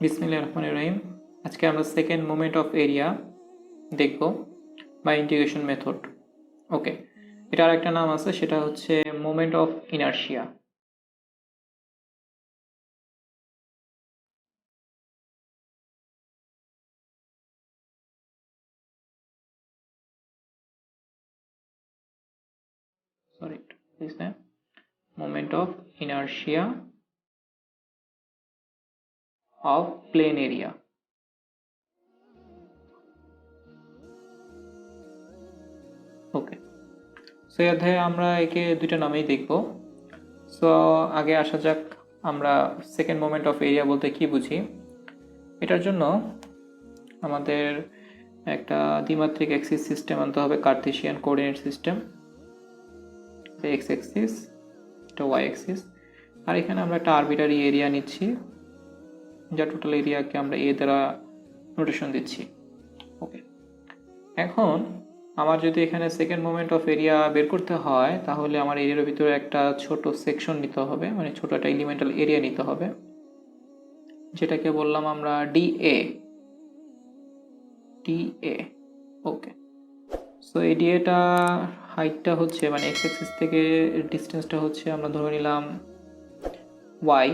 বিসমিল্লাহির রহমানির রহিম। আজকে আমরা সেকেন্ড মোমেন্ট অফ এরিয়া দেখব বা ইন্টিগ্রেশন মেথড। ওকে, এটার একটা নাম আছে, সেটা হচ্ছে moment of inertia. Sorry, moment of inertia of plane area. Okay, so এই অধ্যায়ে আমরা একে দুইটা নামেই দেখব। সো আগে আসা যাক, আমরা সেকেন্ড মোমেন্ট অফ এরিয়া বলতে কি বুঝি। এটার জন্য আমাদের একটা দ্বিমাত্রিক অ্যাক্সিস সিস্টেম আনতে হবে, Cartesian coordinate system. X Axis, এটা ওয়াই অ্যাক্সিস, আর এখানে আমরা একটা আরবিটারি এরিয়া নিচ্ছি, যা টোটাল এরিয়াকে আমরা এ দ্বারা নোটেশন দিচ্ছি। ওকে, এখন আমার যদি এখানে সেকেন্ড মোমেন্ট অফ এরিয়া বের করতে হয়, তাহলে আমার এরিয়ার ভিতরে একটা ছোট সেকশন নিতে হবে, মানে ছোট একটা এলিমেন্টাল এরিয়া নিতে হবে, যেটাকে বললাম আমরা ডিএ। ওকে, সো এই ডিএটা হাইটটা হচ্ছে, মানে এক্স অ্যাক্সিস থেকে ডিস্টেন্সটা হচ্ছে, আমরা ধরে নিলাম ওয়াই,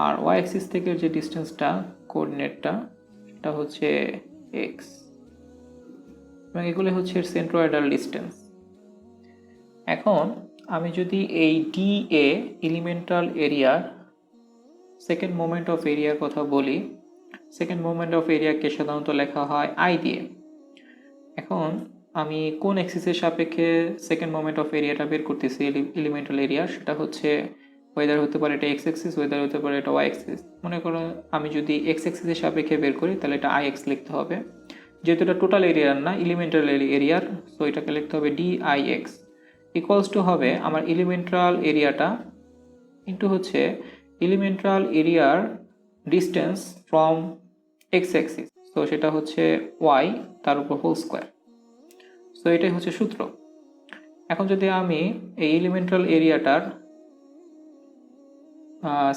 আর ওয়াই অ্যাক্সিস থেকে যে ডিস্টেন্সটা, কোঅর্ডিনেটটা, সেটা হচ্ছে এক্স, এবং এগুলো হচ্ছে সেন্ট্রয়েডাল ডিস্টেন্স। এখন আমি যদি এই ডিএ এলিমেন্টাল এরিয়ার সেকেন্ড মোমেন্ট অফ এরিয়ার কথা বলি, সেকেন্ড মোমেন্ট অফ এরিয়াকে সাধারণত লেখা হয় আই দিয়ে। এখন আমি কোন অ্যাক্সিসের সাপেক্ষে সেকেন্ড মোমেন্ট অফ এরিয়াটা বের করতেছি এলিমেন্টাল এরিয়া, সেটা হচ্ছে ওয়েদার হতে পারে এটা এক্স অ্যাক্সিস, ওয়েদার হতে পারে এটা ওয়াই অ্যাক্সিস। মনে করো আমি যদি এক্স অ্যাক্সিসের সাপেক্ষে বের করি, তাহলে এটা আই এক্স লিখতে হবে, যেহেতু এটা টোটাল এরিয়ার না, এলিমেন্টাল এরিয়ার, সো এটাকে লিখতে হবে D I X equals to হবে আমার এলিমেন্টাল এরিয়াটা ইন্টু হচ্ছে এলিমেন্টাল এরিয়ার ডিস্টেন্স ফ্রম এক্স অ্যাক্সিস, তো সেটা হচ্ছে ওয়াই তার উপর হোল স্কোয়ার। সো এটাই হচ্ছে সূত্র। এখন যদি আমি এই এলিমেন্টাল এরিয়াটার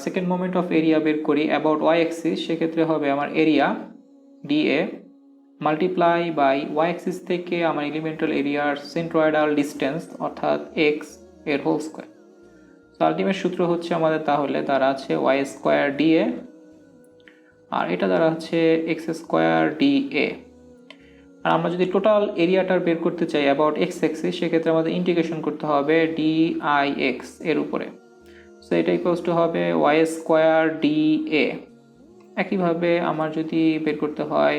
সেকেন্ড মোমেন্ট অফ এরিয়া বের করি অ্যাবাউট ওয়াই অ্যাক্সিস, সেক্ষেত্রে হবে আমার area D A multiply by Y axis থেকে আমার এলিমেন্টাল এরিয়ার সেন্ট্রয়েডাল ডিস্টেন্স অর্থাৎ এক্স এর হোল স্কোয়ার। তো আলটিমেট সূত্র হচ্ছে আমাদের তাহলে দ্বারা আছে ওয়াই স্কোয়ার ডিএ, আর এটা দ্বারা হচ্ছে এক্স স্কোয়ার ডিএ। আর আমরা যদি টোটাল এরিয়াটার বের করতে চাই অ্যাবাউট এক্স অ্যাক্সিস, সেক্ষেত্রে আমাদের ইন্টিগ্রেশন করতে হবে ডি আই এক্স এর উপরে। সো এটা ইকুয়ালস টু হবে ওয়াই স্কোয়ার ডিএ। একইভাবে আমার যদি বের করতে হয়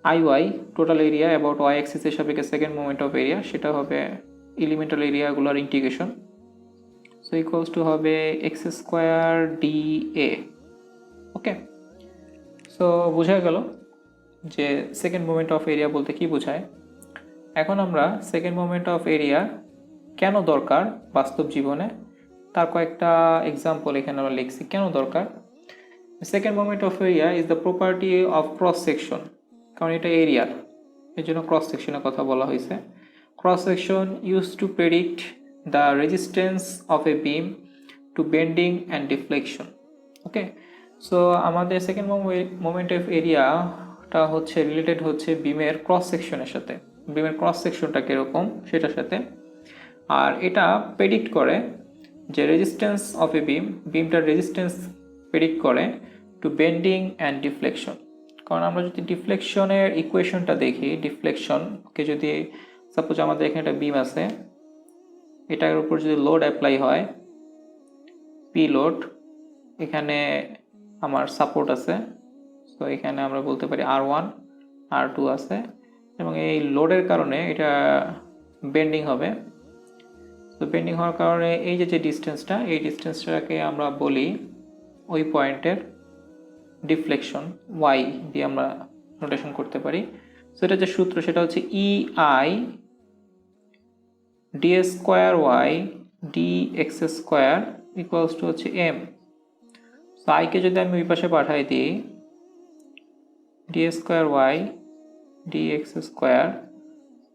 I Y total area about Y অ্যাক্সিসের সাপেক্ষে সেকেন্ড মোমেন্ট অফ এরিয়া, সেটা হবে এলিমেন্টাল এরিয়াগুলোর ইন্টিগ্রেশন। সো ইকুয়ালস টু হবে x square D A. Okay, so বোঝা গেল যে সেকেন্ড মোমেন্ট অফ এরিয়া বলতে কি বোঝায়। এখন আমরা সেকেন্ড মোমেন্ট অফ এরিয়া কেন দরকার বাস্তব জীবনে, তার কয়েকটা এক্সাম্পল এখানে আমরা লিখছি কেন দরকার। Second moment of area is the property of cross section, কারণ এটা এরিয়ার, এর জন্য ক্রস সেকশনের কথা বলা হয়েছে। Cross section use to predict the resistance of a beam to bending and deflection. Okay, so আমাদের সেকেন্ড মোমেন্ট অফ এরিয়াটা হচ্ছে রিলেটেড হচ্ছে বিমের ক্রস সেকশনের সাথে। বিমের ক্রস সেকশনটা কীরকম সেটার সাথে, আর এটা প্রেডিক্ট করে যে রেজিস্ট্যান্স অফ এ বিমটার রেজিস্ট্যান্স প্রেডিক্ট করে টু বেন্ডিং অ্যান্ড ডিফ্লেকশন। কারণ আমরা যদি ডিফ্লেকশনের ইকুয়েশনটা দেখি, ডিফ্লেকশনকে যদি সাপোজ আমাদের এখানে একটা বিম আছে, এটার উপর যদি লোড অ্যাপ্লাই হয় পি লোড, এখানে আমার সাপোর্ট আছে, তো এখানে আমরা বলতে পারি R1 R2 আছে, এবং এই লোডের কারণে এটা বেন্ডিং হবে। তো বেন্ডিং হওয়ার কারণে এই যে ডিস্টেন্সটা, এই ডিস্টেন্সটাকে আমরা বলি ওই পয়েন্টের ডিফ্লেকশন, ওয়াই দিয়ে আমরা নোটেশন করতে পারি। সো এটা যে সূত্র সেটা হচ্ছে EI d square y d x square equals to হচ্ছে এম। সো আইকে যদি আমি ওই পাশে পাঠাই দিই, d square y d x square,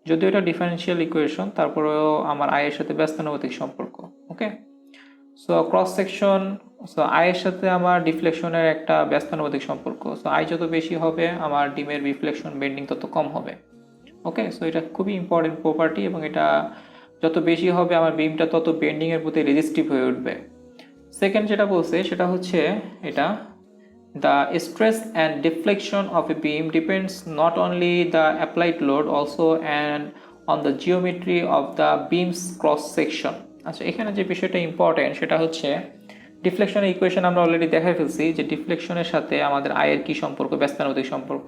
যদিও এটা ডিফারেন্সিয়াল ইকুয়েশন, তারপরেও আমার আয়ের সাথে ব্যস্তানুপাতিক সম্পর্ক। Okay, so cross section, so I এর সাথে আমার ডিফ্লেকশনের একটা ব্যস্তানুপাতিক সম্পর্ক। সো আই যত বেশি হবে আমার ডিমের রিফ্লেকশন বেন্ডিং তত কম হবে। ওকে, সো এটা খুবই ইম্পর্টেন্ট প্রপার্টি, এবং এটা যত বেশি হবে আমার বিমটা তত বেন্ডিংয়ের প্রতি রেজিস্টিভ হয়ে উঠবে। সেকেন্ড যেটা বলছে সেটা হচ্ছে এটা, the stress and deflection of a beam depends not only the applied load also and on the geometry of the beam's cross section. আচ্ছা, এখানে যে বিষয়টা ইম্পর্টেন্ট সেটা হচ্ছে ডিফ্লেকশনের ইকুয়েশন আমরা অলরেডি দেখাই ফেলছি যে ডিফ্লেকশনের সাথে আমাদের আয়ের কি সম্পর্ক, ব্যস্তানুপাতিক সম্পর্ক।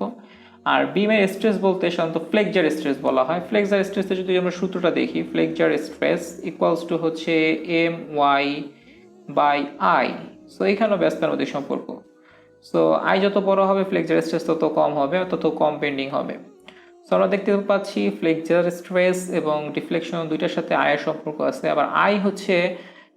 আর বিমের স্ট্রেস বলতে সাধারণত ফ্লেক্সার স্ট্রেস বলা হয়। ফ্লেক্সার স্ট্রেসে যদি আমরা সূত্রটা দেখি, ফ্লেক্সার স্ট্রেস ইকুয়ালস টু হচ্ছে M y by I. So এখানেও ব্যস্তানুপাতিক সম্পর্ক। সো আই যত বড় হবে ফ্লেক্সার স্ট্রেস তত কম হবে, তত কম বেন্ডিং হবে। সো আমরা দেখতে পাচ্ছি ফ্লেক্সার স্ট্রেস এবং ডিফ্লেকশন দুইটার সাথে আয়ের সম্পর্ক আছে। আবার আই হচ্ছে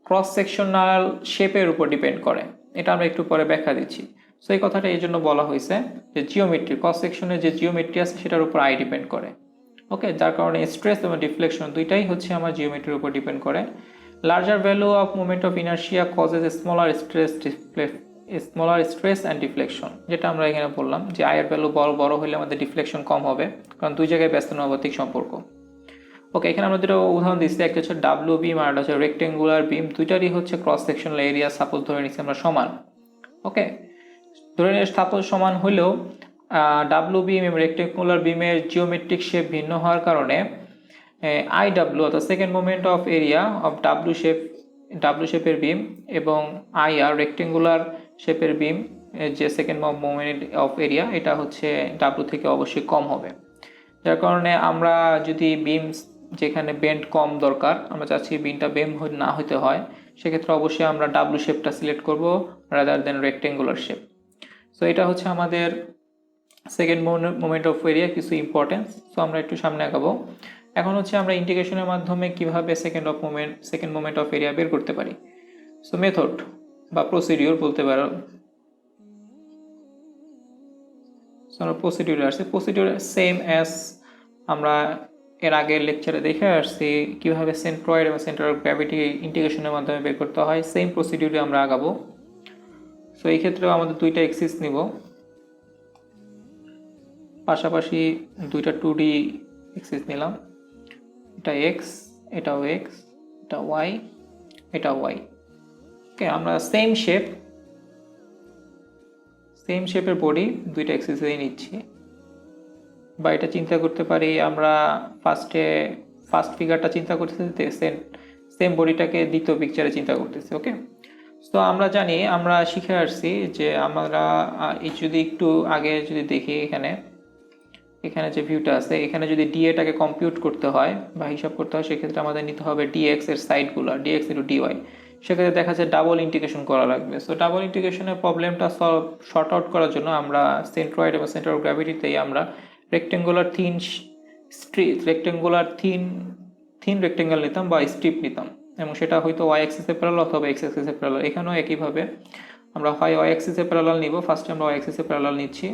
ক্রস সেকশনাল শেপের উপর ডিপেন্ড করে, এটা আমরা একটু পরে ব্যাখ্যা দিচ্ছি। সো এই কথাটা এই জন্য বলা হয়েছে যে জিওমেট্রি, ক্রস সেকশনের যে জিওমেট্রি আছে সেটার উপর আই ডিপেন্ড করে। ওকে, যার কারণে স্ট্রেস এবং ডিফ্লেকশন দুইটাই হচ্ছে আমার জিওমেট্রির উপর ডিপেন্ড করে। Larger value of moment of inertia causes smaller stress and deflection, যেটা আমরা এখানে বললাম যে আয়ের ভ্যালু বড় হলে আমাদের ডিফ্লেকশন কম হবে, কারণ দুই জায়গায় ব্যস্তানুপাতিক সম্পর্ক। ওকে, এখানে আমরা দুটো উদাহরণ দিচ্ছি, একটা হচ্ছে ডাব্লিউ বিম আর একটা হচ্ছে রেক্টেঙ্গুলার বিম। দুইটারই হচ্ছে ক্রস সেকশনাল এরিয়া সাপোজ ধরে নিচ্ছি আমরা সমান। ওকে, ধরে নিয়ে সাপোজ সমান হলেও ডাব্লিউ বিম এবং রেক্টেঙ্গুলার বিমের জিওমেট্রিক শেপ ভিন্ন হওয়ার কারণে আই ডাব্লিউ অর্থাৎ second moment of area of W শেপের বিম এবং আই আর রেক্টেঙ্গুলার শেপের বিম যে সেকেন্ড মোমেন্ট অফ এরিয়া এটা হচ্ছে ডাব্লিউ থেকে অবশ্যই কম হবে। যার কারণে আমরা যদি বিম যেখানে বেন্ড কম দরকার, আমরা চাচ্ছি বিমটা বেম না হতে হয়, সেক্ষেত্রে অবশ্যই আমরা ডাব্লিউ শেপটা সিলেক্ট করব rather than rectangular shape. So এটা হচ্ছে আমাদের সেকেন্ড মোমেন্ট অফ এরিয়া কিছু ইম্পর্টেন্স। সো আমরা একটু সামনে আগাবো। এখন হচ্ছে আমরা ইন্টিগ্রেশনের মাধ্যমে কিভাবে সেকেন্ড মোমেন্ট অফ এরিয়া বের করতে পারি। সো মেথড বা প্রসিডিওর বলতে পারো। সো আমরা প্রসিডিওরে আসছি। প্রসিডিওর সেম অ্যাজ আমরা এর আগের লেকচারে দেখে আসছি কিভাবে সেন্ট্রয়েড এবং সেন্টার অফ গ্র্যাভিটি ইন্টিগ্রেশনের মাধ্যমে বের করতে হয়, সেম প্রসিডিওরে আমরা আগাবো। সো এই ক্ষেত্রেও আমাদের দুইটা এক্সিস নিব, পাশাপাশি দুইটা 2D এক্সিস নিলাম, এটা এক্স, এটাও এক্স, এটা ওয়াই, এটা ওয়াই। ওকে, আমরা সেম শেপের বডি দুইটা এক্সিসেই নিচ্ছি। বা এটা চিন্তা করতে পারি আমরা ফার্স্ট ফিগারটা চিন্তা করতেছি, সেম বডিটাকে দ্বিতীয় পিকচারে চিন্তা করতেছি। ওকে, তো আমরা জানি, আমরা শিখে আসছি যে আমরা যদি একটু আগে যদি দেখি এখানে যে ভিউটা আছে, এখানে যদি ডিএটাকে কম্পিউট করতে হয় বা হিসাব করতে হয়, সেক্ষেত্রে আমাদের নিতে হবে ডিএক্স এর সাইডগুলো, ডিএক্স ইন্টু ডিওয়াই। সেক্ষেত্রে দেখা যায় ডাবল ইন্টিগ্রেশন করা লাগবে। সো ডাবল ইন্টিগ্রেশনের প্রবলেমটা শর্ট আউট করার জন্য আমরা সেন্ট্রয়েড এবং সেন্টার অফ গ্র্যাভিটিতেই আমরা রেক্টেঙ্গুলার থিন রেক্টেঙ্গেল নিতাম বা স্ট্রিপ নিতাম, এবং সেটা হয়তো ওয়াই অ্যাক্সিসে প্যারালাল অথবা এক্স অ্যাক্সিসে প্যারালাল। এখানেও একইভাবে আমরা হয় ওয়াই অ্যাক্সিসে প্যারালাল নিব, ফার্স্টে আমরা ওয়াই অ্যাক্সিসে প্যারালাল নিচ্ছি,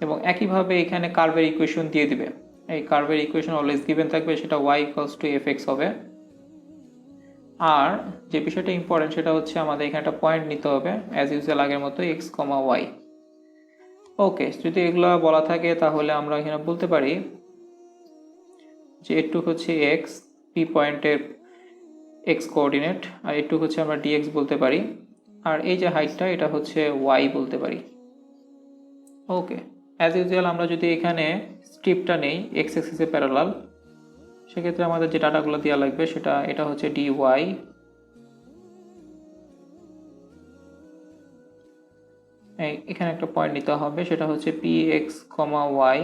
এবং একইভাবে এখানে কার্ভের ইকুয়েশন দিয়ে দিবে। এই কার্ভের ইকুয়েশন অলওয়েজ গিভেন থাকবে, সেটা y equals to f x হবে। আর যে বিষয়টা ইম্পর্টেন্ট সেটা হচ্ছে আমাদের এখানে একটা পয়েন্ট নিতে হবে অ্যাজ ইউজুয়াল আগের মতো এক্স কমা ওয়াই। ওকে, যদি এগুলো বলা থাকে তাহলে আমরা এখানে বলতে পারি যে এটুক হচ্ছে এক্স, পি পয়েন্টের এক্স কোঅর্ডিনেট, আর এটুক হচ্ছে আমরা ডিএক্স বলতে পারি, আর এই যে হাইটটা এটা হচ্ছে ওয়াই বলতে পারি। ওকে, অ্যাজ ইউজুয়াল আমরা যদি এখানে স্ট্রিপটা নেই এক্স অ্যাক্সিসে প্যারালাল, সেক্ষেত্রে আমাদের যে ডাটাগুলো দেওয়া লাগবে এটা হচ্ছে ডি ওয়াই, এখানে একটা পয়েন্ট নিতে হবে, সেটা হচ্ছে পি এক্স কমা ওয়াই,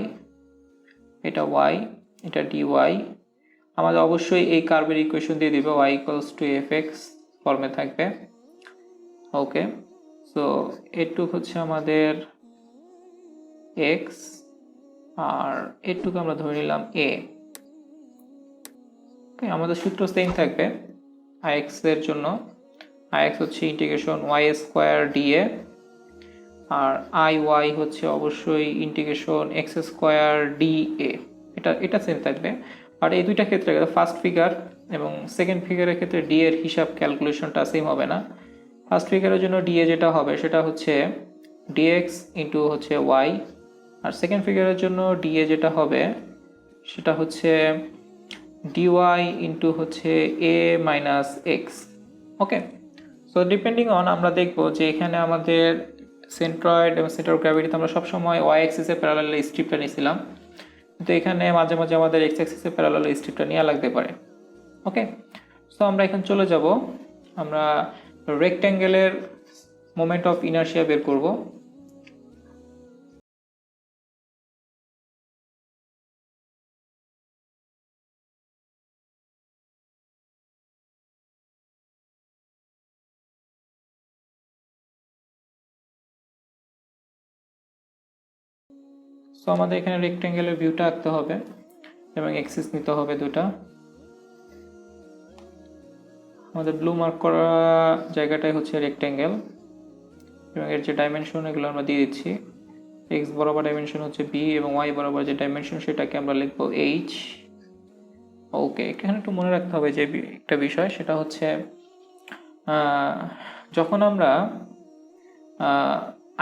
এটা ওয়াই, এটা ডি ওয়াই। আমাদের অবশ্যই এই কার্ভের ইকুয়েশন দিয়ে দিবে y equals to f x ফর্মে থাকবে। ওকে, সো এটুক হচ্ছে আমাদের এক্স, আর এটুকু আমরা ধরে নিলাম এ। ওকে, আমাদের সূত্র সেম থাকবে আইএক্স এর জন্য। আইএক্স হচ্ছে ইন্টিগ্রেশন ওয়াই স্কোয়ার ডিএ, আর আই ওয়াই হচ্ছে অবশ্যই ইন্টিগ্রেশন এক্স স্কোয়ার ডিএ। এটা সেম থাকবে। আর এই দুইটা ক্ষেত্রে ফার্স্ট ফিগার এবং সেকেন্ড ফিগারের ক্ষেত্রে ডি এর হিসাব ক্যালকুলেশনটা সেম হবে না। ফার্স্ট ফিগারের জন্য ডি এ যেটা হবে সেটা হচ্ছে ডিএক্স ইন্টু হচ্ছে ওয়াই, আর সেকেন্ড ফিগারের জন্য ডি এ যেটা হবে সেটা হচ্ছে ডিওয়াই ইন্টু হচ্ছে A minus X. Okay, so depending on আমরা দেখবো যে এখানে আমাদের সেন্ট্রয়েড এবং সেন্টার অফ গ্র্যাভিটিতে আমরা সবসময় ওয়াই অ্যাক্সিসের প্যারালালে স্ট্রিপটা নিয়েছিলাম, কিন্তু এখানে মাঝে মাঝে আমাদের এক্স অ্যাক্সিসের প্যারালালে স্ট্রিপটা নেওয়া লাগতে পারে। ওকে, সো আমরা এখন চলে যাব, আমরা রেক্ট্যাঙ্গেলের মোমেন্ট অফ ইনার্শিয়া বের করব। সো আমাদের এখানে রেক্ট্যাঙ্গেলের ভিউটা আঁকতে হবে এবং এক্সিস নিতে হবে দুটা। আমাদের ব্লু মার্ক করা জায়গাটাই হচ্ছে রেক্ট্যাঙ্গেল এবং এর যে ডাইমেনশন এগুলো আমরা দিয়ে দিচ্ছি। এক্স বরাবর ডাইমেনশন হচ্ছে বি এবং ওয়াই বরাবর যে ডাইমেনশন সেটাকে আমরা লিখবো এইচ। ওকে, এখানে একটু মনে রাখতে হবে যে একটা বিষয়, সেটা হচ্ছে যখন আমরা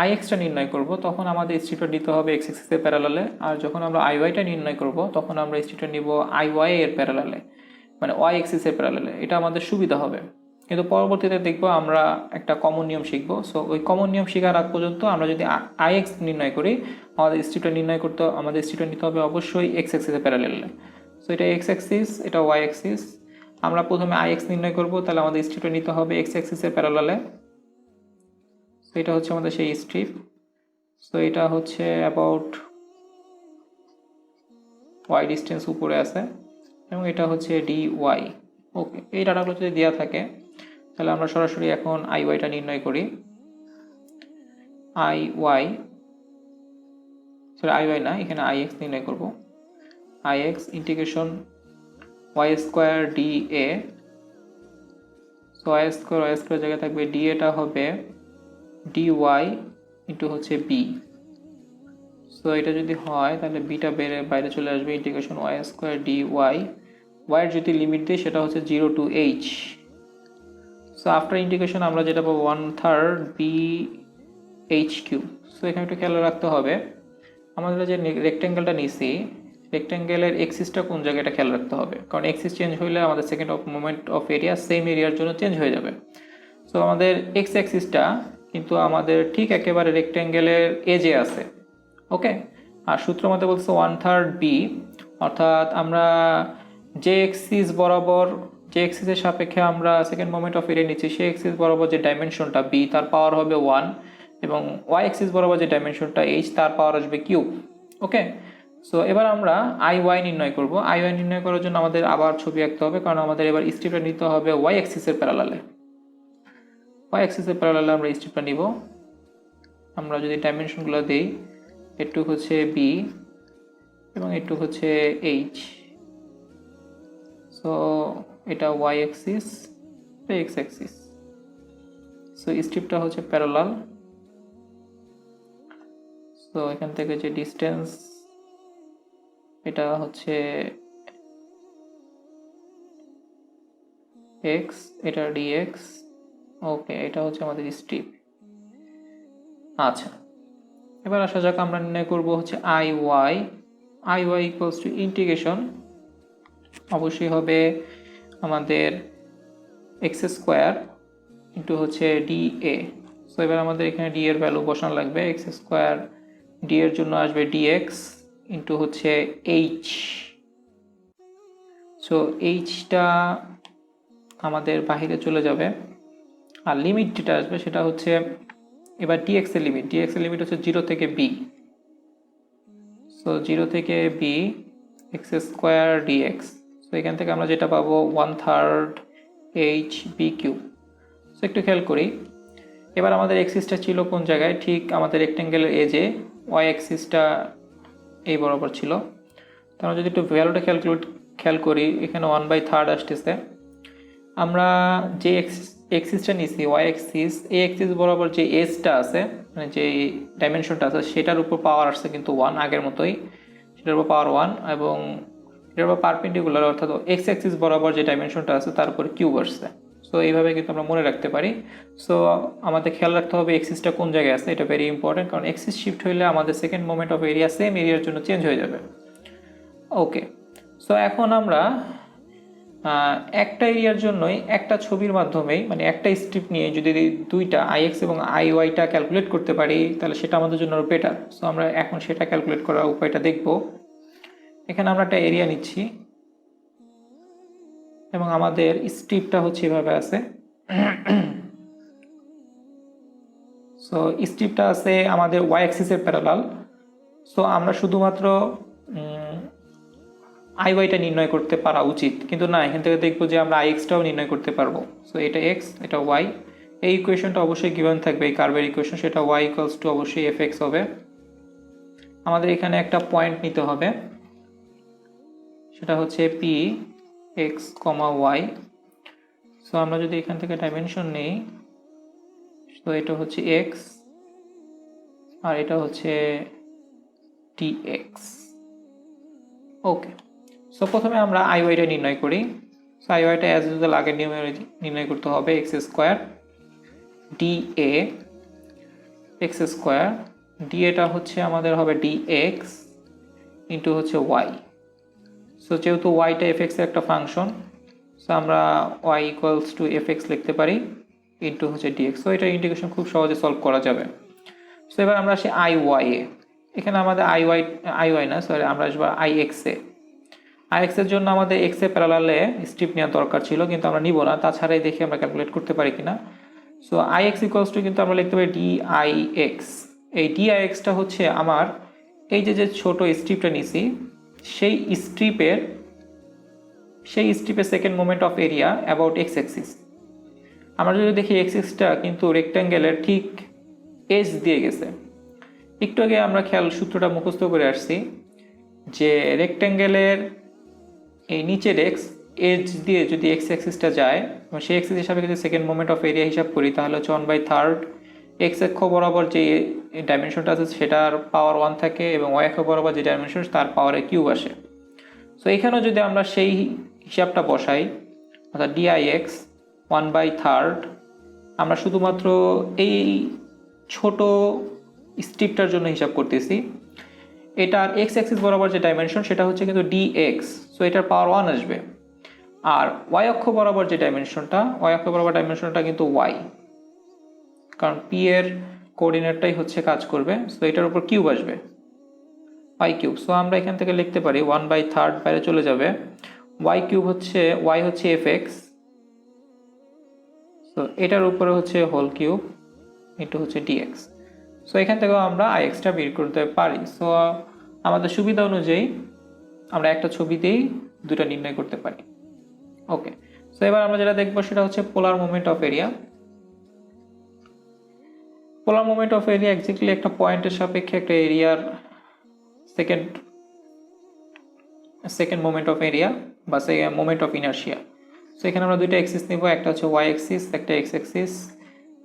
আই এক্সটা নির্ণয় করব তখন আমাদের স্ট্রিপটা নিতে হবে এক্স এক্সিসের প্যারালালে, আর যখন আমরা আই ওয়াইটা নির্ণয় করব তখন আমরা স্ট্রিপটা নিব আই ওয়াই এর প্যারালালে, মানে ওয়াই এক্সিসের প্যারালালে। এটা আমাদের সুবিধা হবে, কিন্তু পরবর্তীতে দেখবো আমরা একটা কমন নিয়ম শিখবো। সো ওই কমন নিয়ম শেখার আগ পর্যন্ত আমরা যদি আই এক্স নির্ণয় করি, আমাদের স্ট্রিপটা নিতে হবে অবশ্যই এক্স এক্সিসের প্যারালালে। সো এটা এক্স অ্যাক্সিস, এটা ওয়াই অ্যাক্সিস। আমরা প্রথমে আই এক্স নির্ণয় করব, তাহলে আমাদের স্ট্রিপটা নিতে হবে এক্স অ্যাক্সিসের প্যারালালে। সো এটা হচ্ছে আমাদের সেই স্ট্রিপ। সো এটা হচ্ছে অ্যাবাউট ওয়াই ডিস্টেন্স উপরে আছে এবং এটা হচ্ছে ডি ওয়াই। ওকে, এই ডাটাগুলো যদি দেওয়া থাকে তাহলে আমরা সরাসরি এখন আই ওয়াইটা নির্ণয় করি। I y, sorry I y না, এখানে আই এক্স নির্ণয় করব। I x integration Y square D A. So Y square জায়গায় থাকবে ডি, এটা হবে ডি ওয়াই ইন্টু হচ্ছে বি। সো এটা যদি হয় তাহলে বিটা বাইরে চলে আসবে, integration Y square d y. ওয়াইয়ের যদি লিমিট দিই সেটা হচ্ছে 0 to h. So after integration আমরা যেটা পাবো 1/3 বি এইচ কিউ। সো এখানে একটু খেয়াল রাখতে হবে, আমাদের যে রেক্ট্যাঙ্গেলটা নিছি, রেক্ট্যাঙ্গেলের এক্সিসটা কোন জায়গাটা খেয়াল রাখতে হবে, কারণ এক্সিস চেঞ্জ হইলে আমাদের second of moment of area same এরিয়ার জন্য চেঞ্জ হয়ে যাবে। সো আমাদের এক্স অ্যাক্সিসটা কিন্তু আমাদের ঠিক একেবারে রেক্ট্যাঙ্গেলের এজে আছে। ওকে, আর সূত্র মতে বলছে 1/3 বি, অর্থাৎ আমরা যে এক্সিসের সাপেক্ষে আমরা সেকেন্ড মোমেন্ট অফ এরিয়া নিচ্ছি সেই এক্সিস বরাবর যে ডাইমেনশনটা বি তার পাওয়ার হবে 1, এবং ওয়াই এক্সিস বরাবর যে ডাইমেনশনটা এইচ তার পাওয়ার আসবে কিউব। ওকে, সো এবার আমরা আই ওয়াই নির্ণয় করব। আই ওয়াই নির্ণয় করার জন্য আমাদের আবার ছবি আঁকতে হবে, কারণ আমাদের এবার স্ট্রিপটা নিতে হবে ওয়াই এক্সিসের প্যারালালে। ওয়াই এক্সিসের প্যারালালে আমরা স্ট্রিপটা নিব। আমরা যদি ডাইমেনশনগুলো দেই, একটু হচ্ছে বি এবং একটু হচ্ছে এইচ। সো এটা Y axis, X axis. So স্ট্রিপটা হচ্ছে প্যারালাল। সো এখান থেকে যে ডিস্টেন্স এটা হচ্ছে এক্স, এটা ডিএক্স। ওকে, এটা হচ্ছে আমাদের স্ট্রিপ। আচ্ছা, এবার আসা যাক, আমরা নির্ণয় করব হচ্ছে I y. I y equals to integration অবশ্যই হবে আমাদের এক্স স্কোয়ার ইন্টু হচ্ছে ডি এ। সো এবার আমাদের এখানে ডি এর ভ্যালু বসানো লাগবে। এক্স স্কোয়ার ডি এর জন্য আসবে ডিএক্স ইন্টু হচ্ছে এইচ। সো এইচটা আমাদের বাহিরে চলে যাবে, আর লিমিট যেটা আসবে সেটা হচ্ছে এবার ডিএক্স এর লিমিট হচ্ছে 0 থেকে বি। সো 0 থেকে B x square d x. So এখান থেকে আমরা যেটা পাবো 1/3 এইচ বি কিউব। সো একটু খেয়াল করি, এবার আমাদের এক্সিসটা ছিল কোন জায়গায়, ঠিক আমাদের রেক্ট্যাঙ্গেলের এজে। ওয়াই এক্সিসটা এই বরাবর ছিল। তো আমরা যদি একটু ভ্যালুটা খেয়াল করি, এখানে 1/3 আসতেছে। আমরা যে এক্সিসটা নিছি ওয়াই এক্সিস, এই এক্সিস বরাবর যে এজটা আছে, মানে যে ডাইমেনশনটা আছে সেটার উপর পাওয়ার আসছে কিন্তু 1, আগের মতোই সেটার উপর পাওয়ার 1, এবং এর আবার পারপেন্ডিকুলার অর্থাৎ এক্স অ্যাক্সিস বরাবর যে ডাইমেনশনটা আছে তার উপর কিউব আসছে। সো এইভাবে কিন্তু আমরা মনে রাখতে পারি। সো আমাদের খেয়াল রাখতে হবে এক্সিসটা কোন জায়গায় আছে, এটা ভেরি ইম্পর্টেন্ট, কারণ এক্সিস শিফট হইলে আমাদের second moment of area same এরিয়ার জন্য চেঞ্জ হয়ে যাবে। ওকে, সো এখন আমরা একটা এরিয়ার জন্যই একটা ছবির মাধ্যমেই মানে একটা স্ট্রিপ নিয়ে যদি দুইটা আইএক্স এবং আইওয়াইটা ক্যালকুলেট করতে পারি তাহলে সেটা আমাদের জন্য আরও বেটার। সো আমরা এখন সেটা ক্যালকুলেট করার উপায়টা দেখব। এখানে আমরা একটা এরিয়া নিচ্ছি এবং আমাদের স্ট্রিপটা হচ্ছে এভাবে আছে। সো স্ট্রিপটা আছে আমাদের ওয়াই অ্যাক্সিসের প্যারালাল। সো আমরা শুধুমাত্র আই ওয়াইটা নির্ণয় করতে পারা উচিত, কিন্তু না, এখান থেকে দেখবো যে আমরা আই এক্সটাও নির্ণয় করতে পারবো। সো এটা এক্স, এটা ওয়াই, এই ইকুয়েশনটা অবশ্যই গিভেন থাকবে, এই কার্ভের ইকুয়েশন, সেটা ওয়াই ইকুয়ালস টু অবশ্যই এফ এক্স হবে। আমাদের এখানে একটা পয়েন্ট নিতে হবে, সেটা হচ্ছে P x comma Y. So আমরা যদি এখান থেকে ডাইমেনশন নেই, তো এটা হচ্ছে এক্স আর এটা হচ্ছে টি এক্স। ওকে, সো প্রথমে আমরা আই ওয়াইটা নির্ণয় করি। সো আই ওয়াইটা অ্যাজ ইউজুয়াল আগের নিয়মে নির্ণয় করতে হবে, x square D A x square, d এটা হচ্ছে আমাদের হবে ডি এক্স ইন্টু হচ্ছে ওয়াই। সো যেহেতু ওয়াইটা এফ এক্সের একটা ফাংশন, সো আমরা y equals to f x লিখতে পারি ইন্টু হচ্ছে ডিএক্স। সো এটা ইন্টিগ্রেশন খুব সহজে সলভ করা যাবে। সো এবার আমরা আসি আই ওয়াই এ। এখানে আমাদের আই ওয়াই না, সরি, আমরা আসবো আই এক্সে। আই এক্সের জন্য আমাদের এক্স এ প্যারালালে স্ট্রিপ নেওয়া দরকার ছিল, কিন্তু আমরা নিব না, তাছাড়াই দেখি আমরা ক্যালকুলেট করতে পারি কিনা। So I X equals to কিন্তু আমরা লিখতে পারি ডি আই এক্স। এই ডি আই এক্সটা হচ্ছে আমার এই যে ছোট স্ট্রিপটা নিছি সেই স্ট্রিপের second moment of area about X axis. আমরা যদি দেখি এক্স অ্যাক্সিসটা কিন্তু রেক্ট্যাঙ্গেলের ঠিক এজ দিয়ে গেছে। একটু আগে আমরা সূত্রটা মুখস্থ করে আসছি যে রেক্ট্যাঙ্গেলের এই নিচের এজ দিয়ে যদি এক্স অ্যাক্সিসটা যায় এবং সেই অ্যাক্সিস হিসাবে যদি সেকেন্ড মোমেন্ট অফ এরিয়া হিসাব করি তাহলে হচ্ছে 1/3 এক্স অক্ষ বরাবর যে ডাইমেনশনটা আছে সেটার পাওয়ার 1 থাকে এবং ওয়াই অক্ষ বরাবর যে ডাইমেনশন তার পাওয়ারে কিউব আসে। সো এখানেও যদি আমরা সেই হিসাবটা বসাই অর্থাৎ ডিআইএক্স 1/3, আমরা শুধুমাত্র এই ছোট স্ট্রিপটার জন্য হিসাব করতেছি। এটার এক্স অ্যাক্সিস বরাবর যে ডাইমেনশন সেটা হচ্ছে কিন্তু ডিএক্স, সো এটার পাওয়ার 1 আসবে। আর ওয়াই অক্ষ বরাবর যে ডাইমেনশনটা কিন্তু ওয়াই, কারণ পি এর কোঅর্ডিনেটটাই হচ্ছে কাজ করবে। সো এটার উপর কিউব আসবে, ওয়াই কিউব। সো আমরা এখান থেকে লিখতে পারি 1/3 বাইরে চলে যাবে, ওয়াই কিউব হচ্ছে ওয়াই হচ্ছে এফ এক্স, সো এটার উপরে হচ্ছে হোল কিউব ইন্টু হচ্ছে ডিএক্স। সো এখান থেকেও আমরা আই এক্সটা বের করতে পারি। সো আমাদের সুবিধা অনুযায়ী আমরা একটা ছবিতেই দুটো নির্ণয় করতে পারি। ওকে, সো এবার আমরা যেটা দেখবো সেটা হচ্ছে পোলার moment of area. Polar moment of area exactly একটা পয়েন্টের সাপেক্ষে একটা এরিয়ার সেকেন্ড মোমেন্ট অফ এরিয়া বা মোমেন্ট অফ ইনার্শিয়া। সো এখানে আমরা দুইটা অ্যাক্সিস নিব, একটা হচ্ছে ওয়াই অ্যাক্সিস, একটা এক্স অ্যাক্সিস।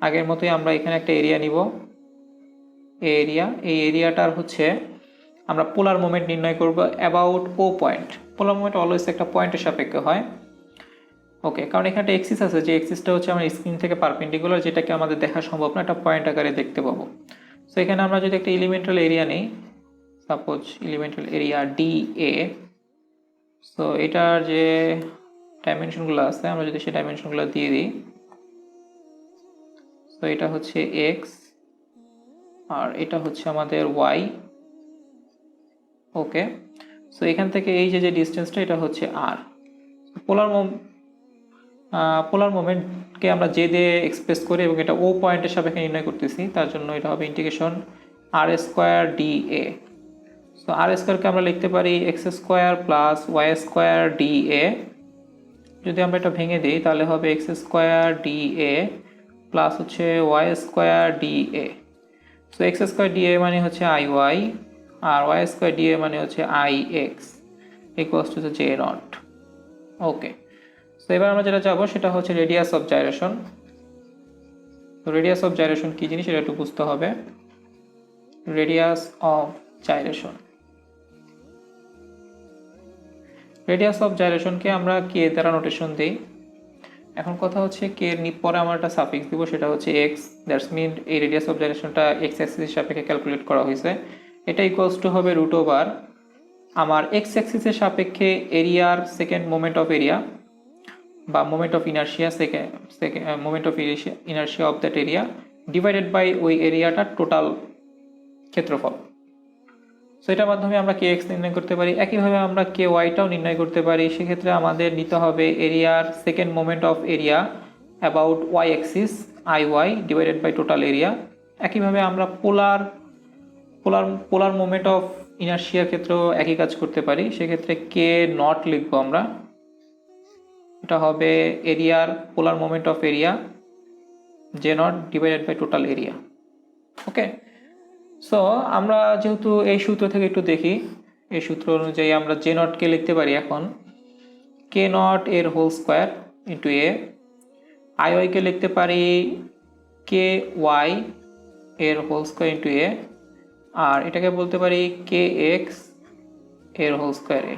আগের মতোই আমরা এখানে একটা এরিয়া নিব, এই এরিয়াটার হচ্ছে আমরা পোলার মোমেন্ট নির্ণয় করব about O point. Polar moment always একটা পয়েন্টের সাপেক্ষে হয়। ওকে, কারণ এখানে একটা এক্সিস আছে যে এক্সিসটা হচ্ছে আমার স্ক্রিন থেকে পারপেন্ডিকুলার, যেটাকে আমাদের দেখা সম্ভব না, একটা পয়েন্ট আকারে দেখতে পাবো। সো এখানে আমরা যদি একটা এলিমেন্টাল এরিয়া নিই, suppose elemental area D A. So এটার যে ডাইমেনশনগুলো আছে আমরা যদি সেই ডাইমেনশনগুলো দিয়ে দিই, সো এটা হচ্ছে এক্স আর এটা হচ্ছে আমাদের ওয়াই। ওকে, সো এখান থেকে এই যে ডিস্টেন্সটা এটা হচ্ছে আর। পোলার মোমেন্টকে আমরা জে দিয়ে এক্সপ্রেস করি এবং এটা ও পয়েন্টের সাপেক্ষে নির্ণয় করতেছি, তার জন্য এটা হবে integration R square D A. So R স্কোয়ারকে আমরা লিখতে পারি X square plus Y square D A. যদি আমরা এটা ভেঙে দিই তাহলে হবে x square D A plus হচ্ছে Y square D A. So X square D A মানে হচ্ছে আই ওয়াই আর ওয়াই স্কোয়ার ডি এ মানে হচ্ছে I X equals to J naught. Okay, তো এবার আমরা যেটা যাবো সেটা হচ্ছে রেডিয়াস অফ জাইরেশন। তো রেডিয়াস অফ জাইরেশন কি জিনিস এটা একটু বুঝতে হবে। Radius of gyration radius of জাইরেশনকে আমরা কে দ্বারা নোটেশন দিই। এখন কথা হচ্ছে কে এর পরে আমরা একটা সাফিক্স দিব, সেটা হচ্ছে এক্স। দ্যাটস মিন এই রেডিয়াস অফ জাইরেশনটা এক্স অ্যাক্সিসের সাপেক্ষে ক্যালকুলেট করা হয়েছে। এটা ইকুয়ালস টু হবে রুট ওভার আমার এক্স অ্যাক্সিসের সাপেক্ষে এরিয়ার সেকেন্ড মোমেন্ট অফ এরিয়া বা moment of inertia, second moment of inertia of that area divided by ওই এরিয়াটার টোটাল ক্ষেত্রফল। সো এটার মাধ্যমে আমরা কে এক্স নির্ণয় করতে পারি। একইভাবে আমরা কে ওয়াইটাও নির্ণয় করতে পারি। সেক্ষেত্রে আমাদের নিতে হবে এরিয়ার second moment of area about Y axis I y divided by total area. একইভাবে আমরা পোলার পোলার পোলার মোমেন্ট অফ ইনার্শিয়ার ক্ষেত্রেও একই কাজ করতে পারি। সেক্ষেত্রে কে নট লিখবো আমরা, এটা হবে এরিয়ার polar moment of area J naught divided by total area. Okay, so আমরা যেহেতু এই সূত্র থেকে একটু দেখি, এই সূত্র অনুযায়ী আমরা জে নটকে লিখতে পারি এখন কে নট এর whole square into A. I ওয়াইকে লিখতে পারি কে ওয়াই এর হোল স্কোয়ার ইন্টু এ, আর এটাকে বলতে পারি কে এক্স এর হোল স্কোয়ার এ।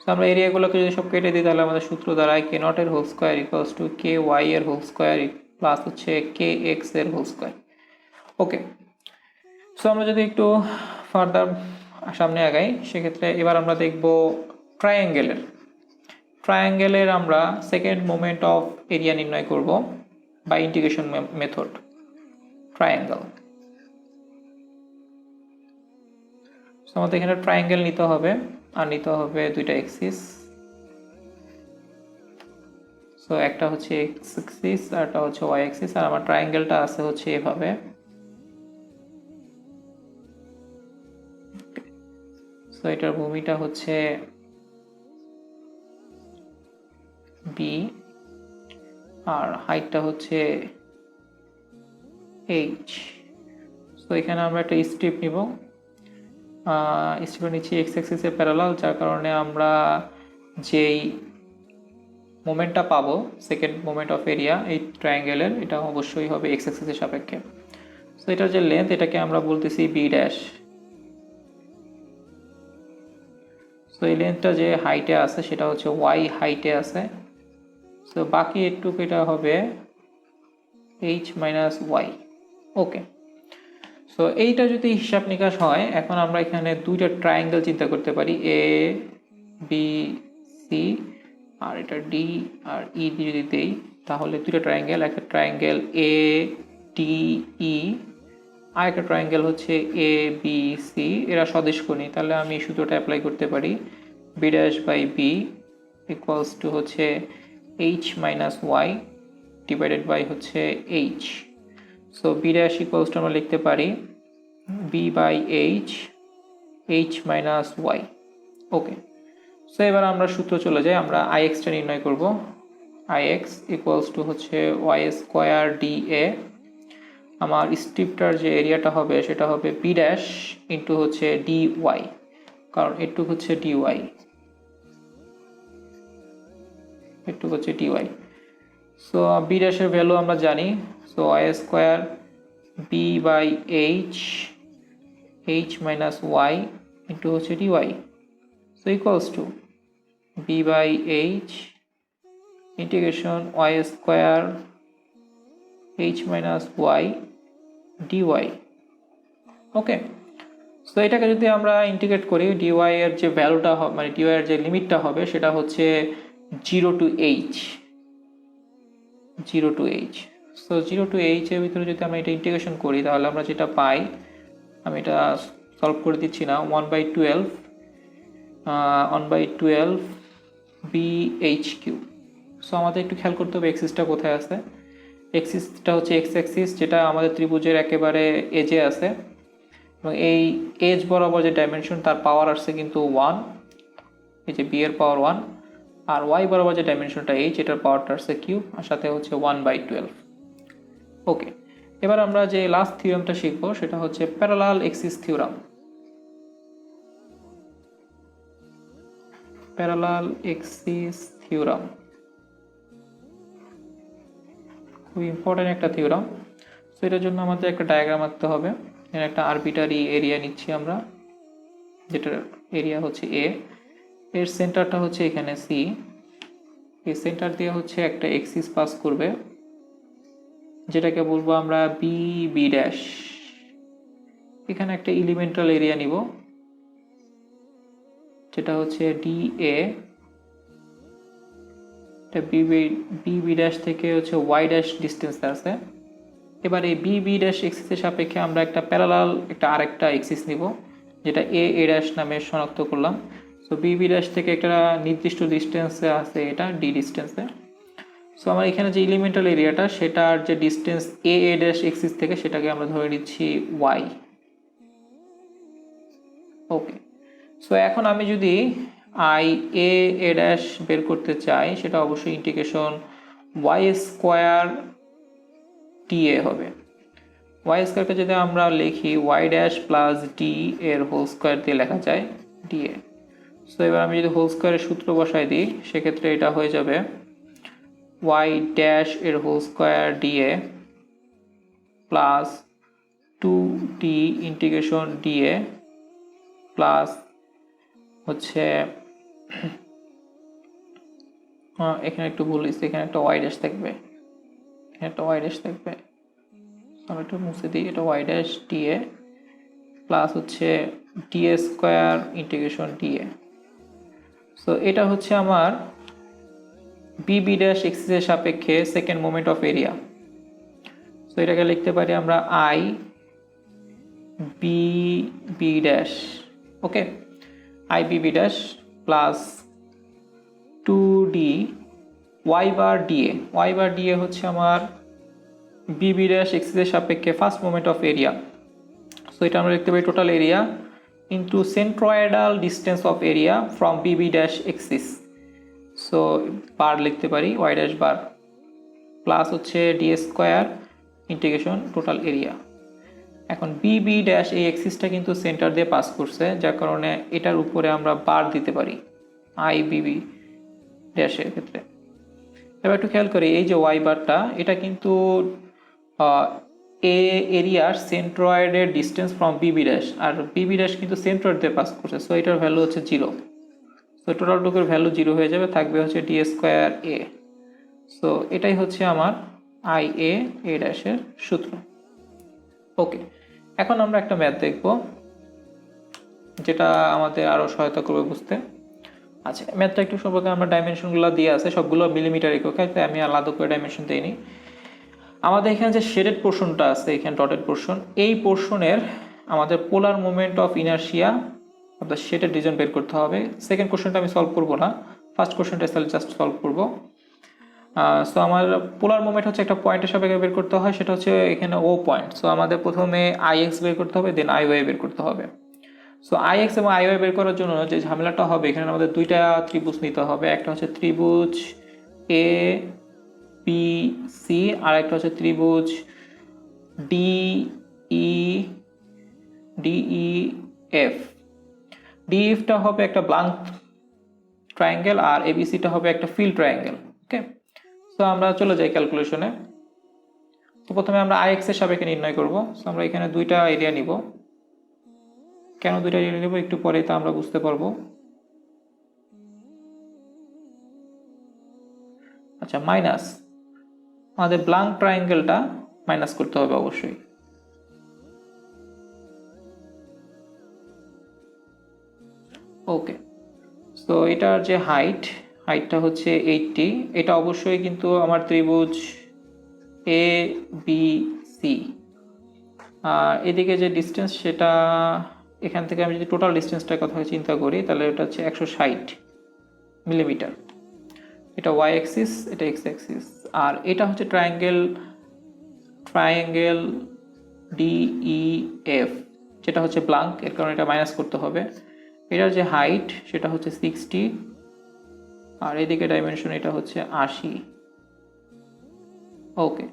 সো আমরা এরিয়াগুলোকে যদি সব কেটে দিই তাহলে আমাদের সূত্র দাঁড়ায় কে নট এর whole square equals to K Y এর হোল স্কোয়ার প্লাস হচ্ছে কে এক্স এর হোল স্কোয়ার। ওকে, সো আমরা যদি একটু ফার্দার সামনে আগাই, সেক্ষেত্রে এবার আমরা দেখব ট্রায়াঙ্গেলের আমরা সেকেন্ড মোমেন্ট অফ এরিয়া নির্ণয় করব by integration method. Triangle, so আমাদের এখানে ট্রায়াঙ্গেল নিতে হবে, আর নিতে হবে দুইটা এক্সিস। সো একটা হচ্ছে এক্স এক্সিস আর একটা হচ্ছে ওয়াই এক্সিস, আর আমার ট্রায়াঙ্গেলটা আছে হচ্ছে এভাবে। সো এটার ভূমিটা হচ্ছে বি আর হাইটটা হচ্ছে এইচ। সো এখানে আমরা একটা স্ট্রিপ নিব, স্ট্রিপটা নিচ্ছি এক্স অ্যাক্সিসের প্যারালাল, যার কারণে আমরা যেই মোমেন্টটা পাবো সেকেন্ড মোমেন্ট অফ এরিয়া এই ট্রায়াঙ্গেলের, এটা অবশ্যই হবে এক্স অ্যাক্সিসের সাপেক্ষে। সো এটার যে লেন্থ এটাকে আমরা বলতেছি বি ড্যাশ। সো এই লেন্থটা যে হাইটে আছে সেটা হচ্ছে ওয়াই হাইটে আছে। সো বাকি একটু এটা হবে H minus Y. Okay, so এইটা যদি হিসাব নিকাশ হয়, এখন আমরা এখানে দুইটা ট্রায়াঙ্গেল চিন্তা করতে পারি, এ বি সি, আর এটা ডি আর ই যদি দেই তাহলে দুইটা ট্রায়াঙ্গেল, একটা ট্রায়াঙ্গেল এ ডি ই আর একটা ট্রায়াঙ্গেল হচ্ছে এ বি সি, এরা সদিশকোণী। তাহলে আমি এই সূত্রটা অ্যাপ্লাই করতে পারি, B dash by B equals to হচ্ছে H minus Y divided by হচ্ছে H. So B dash equals to আমরা লিখতে পারি B by H, H minus Y. Okay, so এবার আমরা সূত্র চলে যাই, আমরা আই এক্সটা নির্ণয় করব। আই এক্স ইকুয়ালস টু হচ্ছে ওয়াই স্কোয়ার ডি এ। আমার স্ট্রিপটার যে এরিয়াটা হবে সেটা হবে বি ড্যাশ ইন্টু হচ্ছে ডি ওয়াই, কারণ এটুক হচ্ছে ডি ওয়াই, এটুক হচ্ছে ডি ওয়াই। সো বি ড্যাশের ভ্যালু আমরা জানি, so Y square B by H, H minus Y into হচ্ছে D Y. So equals to B by H integration Y square H minus Y dy। Okay, so এটাকে যদি আমরা integrate করি, dy এর যে ভ্যালুটা হবে মানে dy এর যে লিমিটটা হবে সেটা হচ্ছে 0 to h, 0 to h। So 0 to h এর ভিতরে যদি আমরা এটা ইন্টিগ্রেশন করি তাহলে আমরা যেটা পাই, আমি এটা সলভ করে দিচ্ছি না, 1/12 1/12 bh3। সো আমাদের একটু খেয়াল করতে হবে এক্সিসটা কোথায় আছে। এক্সিসটা হচ্ছে এক্স অ্যাক্সিস, যেটা আমাদের ত্রিভুজের একেবারে এজে আছে, এবং এই এজ বরাবর যে ডাইমেনশন তার পাওয়ার আসছে কিন্তু 1, এই যে বি এর পাওয়ার 1, আর ওয়াই বরাবর যে ডাইমেনশনটা এইচ এটার পাওয়ারটা আসছে কিউব, আর সাথে হচ্ছে 1/12। ওকে, এবার আমরা যে লাস্ট থিওরামটা শিখবো সেটা হচ্ছে parallel axis theorem. Parallel axis theorem খুব ইম্পর্টেন্ট একটা থিওরাম। সো এটার জন্য আমাদের একটা ডায়াগ্রাম আঁকতে হবে। এর একটা আরবিটারি এরিয়া নিচ্ছি আমরা, যেটার এরিয়া হচ্ছে এ, এর সেন্টারটা হচ্ছে এখানে সি, এই সেন্টার দিয়ে হচ্ছে একটা এক্সিস পাস করবে, যেটাকে বলবো আমরা বি বি ড্যাশ। এখানে একটা এলিমেন্টাল এরিয়া নিব, যেটা হচ্ছে D A, B B dash থেকে হচ্ছে ওয়াই ড্যাশ ডিস্টেন্স আছে। এবার এই বি বি ড্যাশ এক্সিসের সাপেক্ষে আমরা একটা প্যারালাল আরেকটা এক্সিস নিব, যেটা এ এ ড্যাশ নামে শনাক্ত করলাম। সো বি বি ড্যাশ থেকে একটা নির্দিষ্ট ডিস্টেন্সে আছে, এটা ডি ডিস্টেন্সে। সো আমার এখানে যে এলিমেন্টাল এরিয়াটা, সেটার যে distance A a dash axis থেকে, সেটাকে আমরা ধরে নিচ্ছি ওয়াই। ওকে, সো এখন আমি যদি আই এ এ ড্যাশ বের করতে চাই, সেটা অবশ্যই ইন্টিগ্রেশন ওয়াই স্কোয়ার টি এ হবে। ওয়াই স্কোয়ারকে যদি আমরা লিখি ওয়াই ড্যাশ প্লাস ডি এর হোল স্কোয়ার দিয়ে লেখা যায় ডি এ। সো এবার আমি যদি হোল স্কোয়ারের সূত্র বসাই দিই, সেক্ষেত্রে এটা হয়ে যাবে ওয়াই ড্যাশ এর whole square D A plus 2d integration D A plus হচ্ছে এখানে একটু ভুল হয়েছে, এখানে একটা ওয়াই ড্যাশ থাকবে, এখানে একটা ওয়াই ড্যাশ থাকবে, আমি একটু মুছে দিই। এটা Y dash D A plus হচ্ছে D A square integration D A. So এটা হচ্ছে আমার বি বি ড্যাশ এক্সিসের সাপেক্ষে second moment of area. So এটাকে লিখতে পারি আমরা I B B dash, okay, I B B dash plus 2d Y bar D A. Y bar D A হচ্ছে আমার বি বি ড্যাশ এক্সিসের সাপেক্ষে first moment of area. So এটা আমরা লিখতে পারি total area into সেন্ট্রয়েডাল distance of area from B B dash axis. So bar লিখতে পারি ওয়াই ড্যাশ বার প্লাস হচ্ছে D square integration total area. এখন বি বি ড্যাশ এই এক্সিসটা কিন্তু সেন্টার দিয়ে পাস করছে, যার কারণে এটার উপরে আমরা বার দিতে পারি আই বি বি ড্যাশের ক্ষেত্রে। এবার একটু খেয়াল করি, এই যে ওয়াই বারটা, এটা কিন্তু এ এরিয়ার সেন্ট্রয়েডের distance from Bibi dash, R Bibi dash কিন্তু সেন্ট্রয়েড দিয়ে পাস করছে। সো এটার ভ্যালু হচ্ছে 0। সো টোটাল টুকের ভ্যালু 0 হয়ে যাবে, থাকবে হচ্ছে ডি স্কোয়ার এ। সো এটাই হচ্ছে আমার আই এ এ ড্যাশের সূত্র। ওকে, এখন আমরা একটা ম্যাথ দেখব, যেটা আমাদের আরও সহায়তা করবে বুঝতে। আচ্ছা, ম্যাথটা একটু সম্পর্কে আমরা ডাইমেনশনগুলো দিয়ে আছে, সবগুলো মিলিমিটার একক, তাই আমি আলাদা করে ডাইমেনশন দিইনি। আমাদের এখানে যে শেডেড পোর্শনটা আছে, এখানে ডটেড পোর্শন, এই পোর্শনের আমাদের পোলার মোমেন্ট অফ ইনার্শিয়া অর্থাৎ শেডেড রিজন বের করতে হবে। সেকেন্ড কোশ্চেনটা আমি সলভ করবো না, ফার্স্ট কোশ্চেনটা জাস্ট সলভ করবো। সো আমার পোলার মোমেন্ট হচ্ছে একটা পয়েন্টের সাপেক্ষে বের করতে হয়, সেটা হচ্ছে এখানে ও পয়েন্ট। সো আমাদের প্রথমে আই এক্স বের করতে হবে, দেন আই ওয়াই বের করতে হবে। সো আই এক্স এবং আই ওয়াই বের করার জন্য যে ঝামেলাটা হবে, এখানে আমাদের দুইটা ত্রিভুজ নিতে হবে। একটা হচ্ছে ত্রিভুজ এ পি সি, আর একটা হচ্ছে ত্রিভুজ ডি ই এফ। ডিইএফটা হবে একটা ব্লাঙ্ক ট্রায়াঙ্গেল, আর এবিসিটা হবে একটা ফিল ট্রায়াঙ্গেল। ওকে, সো আমরা চলে যাই ক্যালকুলেশনে। তো প্রথমে আমরা আই এক্স এর সাপেক্ষে নির্ণয় করব। সো আমরা এখানে দুইটা এরিয়া নিব। কেন দুইটা এরিয়া নিব একটু পরে তা আমরা বুঝতে পারবো। আচ্ছা, মাইনাস, আমাদের ব্লাঙ্ক ট্রায়াঙ্গেলটা মাইনাস করতে হবে অবশ্যই। ওকে, সো এটার যে হাইটটা হচ্ছে 80, এটা অবশ্যই কিন্তু আমার ত্রিভুজ এ বি সি। আর এদিকে যে ডিস্টেন্স, সেটা এখান থেকে আমি যদি টোটাল ডিস্টেন্সটার কথা চিন্তা করি, তাহলে এটা হচ্ছে 160 মিলিমিটার। এটা ওয়াই অ্যাক্সিস, এটা এক্স অ্যাক্সিস, আর এটা হচ্ছে ট্রায়াঙ্গেল ডিইএফ, যেটা হচ্ছে ব্লাঙ্ক, এর কারণে এটা মাইনাস করতে হবে। এটার যে হাইট, সেটা হচ্ছে 60, আর এদিকে ডাইমেনশন এটা হচ্ছে 80। ওকে,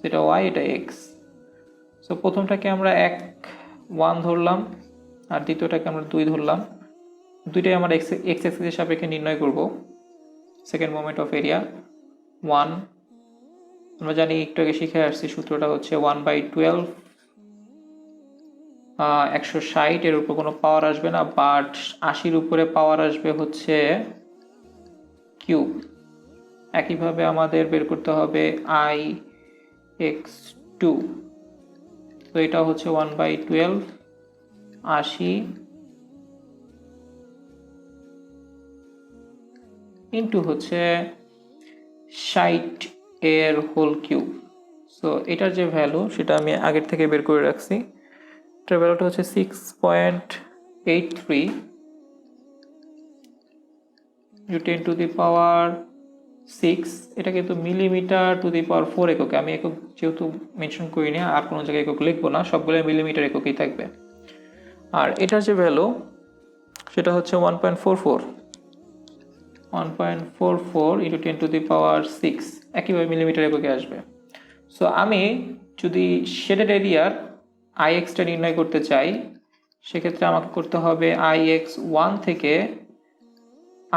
সেটা ওয়াই, এটা এক্স। সো প্রথমটাকে আমরা 1 ধরলাম, আর দ্বিতীয়টাকে আমরা 2 ধরলাম। দুইটাই আমরা এক্স অ্যাক্সিসের সাপেক্ষে নির্ণয় করব সেকেন্ড মোমেন্ট অফ এরিয়া 1। আমরা জানি, একটু আগে শিখে আসছি, সূত্রটা হচ্ছে 1/12 160 এর উপর কোনো পাওয়ার আসবে না, বাট 80-র উপরে পাওয়ার আসবে হচ্ছে কিউব। একইভাবে আমাদের বের করতে হবে IX2, তো এটা হচ্ছে 1/12 80 ইন্টু হচ্ছে 60 এর হোল কিউব। সো এটার যে ভ্যালু সেটা আমি আগের থেকে বের করে রাখছি। এটার ভ্যালুটা হচ্ছে 6.83 10 টু দি পাওয়ার 6। এটা কিন্তু মিলিমিটার টু দি পাওয়ার 4 এককে, আমি একক যেহেতু মেনশন করিনি আর কোনো জায়গায় একক লিখবো না, সবগুলো মিলিমিটার এককেই থাকবে। আর এটার যে ভ্যালু সেটা হচ্ছে 1.44 ইন্টু 10 টু দি পাওয়ার 6, একইভাবে মিলিমিটার এককে আসবে। সো আমি যদি শেডেড এরিয়ার IX-টা নির্ণয় করতে চাই, সেক্ষেত্রে আমাকে করতে হবে IX1 থেকে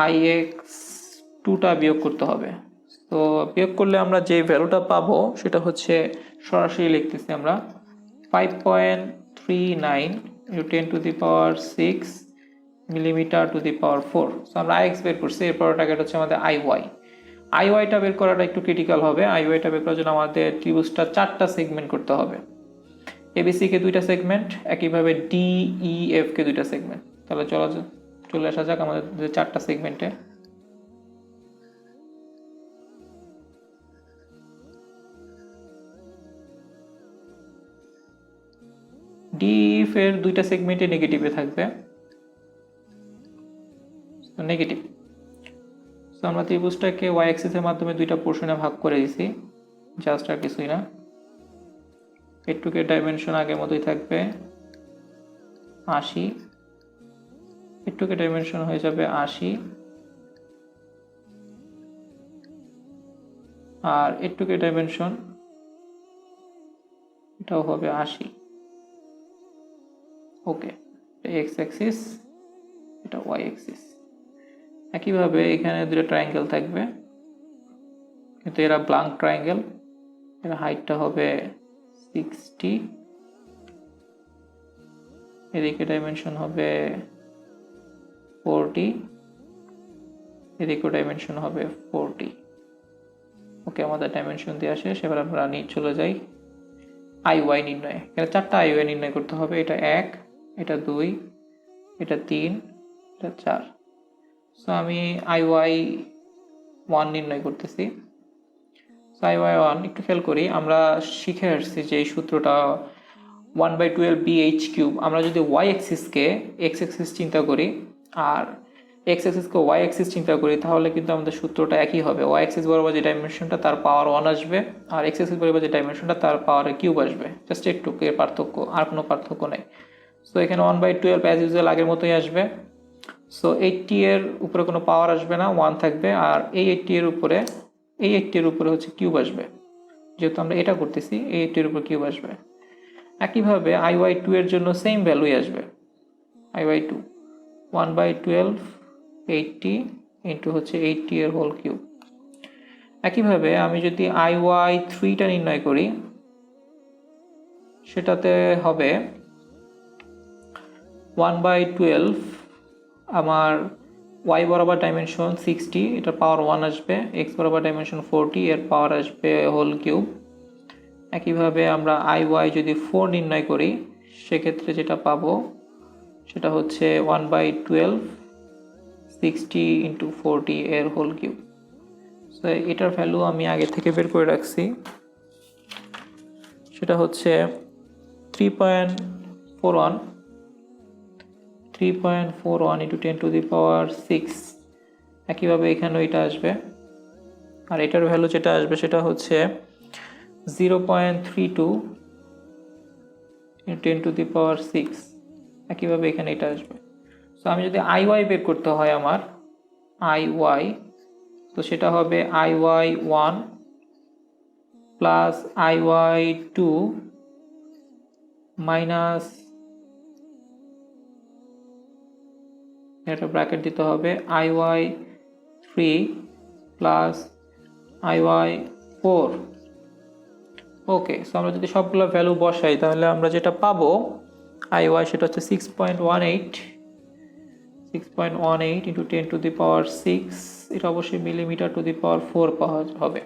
IX2টা বিয়োগ করতে হবে। তো বিয়োগ করলে আমরা যে ভ্যালুটা পাবো সেটা হচ্ছে সরাসরি লিখতেছি আমরা 5.39 into 10 to the power 6 millimetre to the power 4। So আমরা IX বের করছি, এরপর টার্গেট হচ্ছে আমাদের IY-টা বের করাটা একটু ক্রিটিক্যাল হবে। IY-টা বের করার জন্য আমাদের ত্রিভুজটা 4টা সেগমেন্ট করতে হবে। ABC কে 2টা সেগমেন্ট, একইভাবে DEF কে 2টা সেগমেন্ট। তাহলে চলে আসা যাক আমাদের 4টা সেগমেন্টে। DEF এর 2টা সেগমেন্টে নেগেটিভে থাকবে, নেগেটিভ। সো আমরা ত্রিভুজটাকে ওয়াই অ্যাক্সিসের মাধ্যমে 2টা পোর্শনে ভাগ করে দিছি, জাস্ট আর কিছুই না। এটুকের ডাইমেনশন আগের মতোই থাকবে 80, এটুকের ডাইমেনশন হয়ে যাবে 80, আর এটুকের ডাইমেনশন এটাও হবে 80। ওকে, এক্স অ্যাক্সিস, এটা ওয়াই অ্যাক্সিস। একইভাবে এখানে 2টা ট্রায়াঙ্গেল থাকবে, কিন্তু এরা ব্লাঙ্ক ট্রায়াঙ্গেল। এর হাইটটা হবে 60, এদিকে ডাইমেনশন হবে 40, এদিকে ডাইমেনশন হবে 40। ওকে, আমাদের ডাইমেনশন দিয়ে আসে। সেবার আমরা চলে যাই IY নির্ণয়। এখানে 4টা IY নির্ণয় করতে হবে। এটা 1, এটা 2, এটা 3, এটা 4। সো আমি IY1 নির্ণয় করতেছি। সো IY1 একটু খেয়াল করি, আমরা শিখে আসছি যে এই সূত্রটা 1/12 BH3। আমরা যদি ওয়াই অ্যাক্সিসকে এক্স অ্যাক্সিস চিন্তা করি আর এক্স অ্যাক্সিসকে ওয়াই অ্যাক্সিস চিন্তা করি, তাহলে কিন্তু আমাদের সূত্রটা একই হবে। ওয়াই অ্যাক্সিস বরাবর যে ডাইমেনশনটা তার পাওয়ার 1 আসবে, আর এক্স অ্যাক্সিস বরাবর যে ডাইমেনশনটা তার পাওয়ারের কিউব আসবে। জাস্ট একটু এর পার্থক্য, আর কোনো পার্থক্য নেই। সো এখানে 1/12 অ্যাজ ইউজুয়াল আগের মতোই আসবে। সো 80 এর উপরে কোনো পাওয়ার আসবে না, 1 থাকবে। আর এই 80 এর উপরে হচ্ছে কিউব আসবে, যেহেতু আমরা এটা করতেছি। এই 80 এর উপর কিউব আসবে। একইভাবে IY2 এর জন্য সেম ভ্যালুই আসবে। IY2 1/12 80 ইন্টু হচ্ছে 80 এর হোল কিউব। একইভাবে আমি যদি IY3টা নির্ণয় করি, সেটাতে হবে 1/12 আমার y বরাবর ডাইমেনশন 60, এটার পাওয়ার 1 আসবে। x বরাবর ডাইমেনশন 40, এর পাওয়ার আসবে হোল কিউব। একইভাবে আমরা IY যদি 4 নির্ণয় করি, সেক্ষেত্রে যেটা পাবো সেটা হচ্ছে 1/12 60 ইন্টু 40 এর হোল কিউব। সো এটার ভ্যালু আমি আগে থেকে বের করে রাখছি, সেটা হচ্ছে 3.41 ইন্টু 10 টু দি পাওয়ার 6। একইভাবে এখানে এটা আসবে, আর এটার ভ্যালু যেটা আসবে সেটা হচ্ছে 0.32 ইন্টু 10 টু দি পাওয়ার 6। একইভাবে এখানে এটা আসবে। সো আমি যদি IY বের করতে হয় আমার IY, তো সেটা হবে IY1 প্লাস IY2 মাইনাস, এটা ব্র্যাকেট দিতে হবে, IY3 প্লাস IY4। ওকে, সো আমরা যদি সবগুলো ভ্যালু বসাই, তাহলে আমরা যেটা পাবো IY সেটা হচ্ছে 6.18 ইন্টু 10⁻6, এটা অবশ্যই মিলিমিটার⁴ পাওয়া হবে।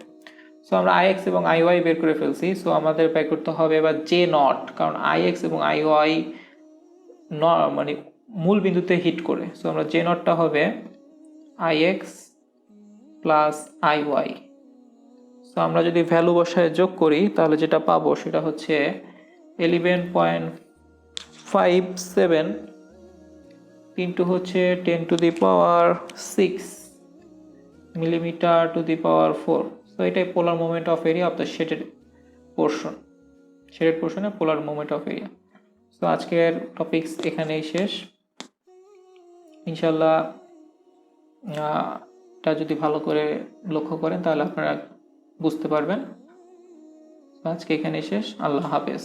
সো আমরা IX এবং IY বের করে ফেলছি। সো আমাদের বের করতে হবে এবার J নট, কারণ IX এবং IY মানে মূল বিন্দুতে হিট করে। সো আমরা J নটটা হবে IX প্লাস IY। সো আমরা যদি ভ্যালু বসায় যোগ করি তাহলে যেটা পাবো সেটা হচ্ছে 11.57 ইন্টু হচ্ছে 10⁻6 মিলিমিটার⁴। সো এটাই polar moment of area of the shaded পোর্শনে polar moment of area. So আজকের টপিকস এখানেই শেষ। ইনশাল্লাহ এটা যদি ভালো করে লক্ষ্য করেন তাহলে আপনারা বুঝতে পারবেন। আজকে এখানেই শেষ। আল্লাহ হাফেজ।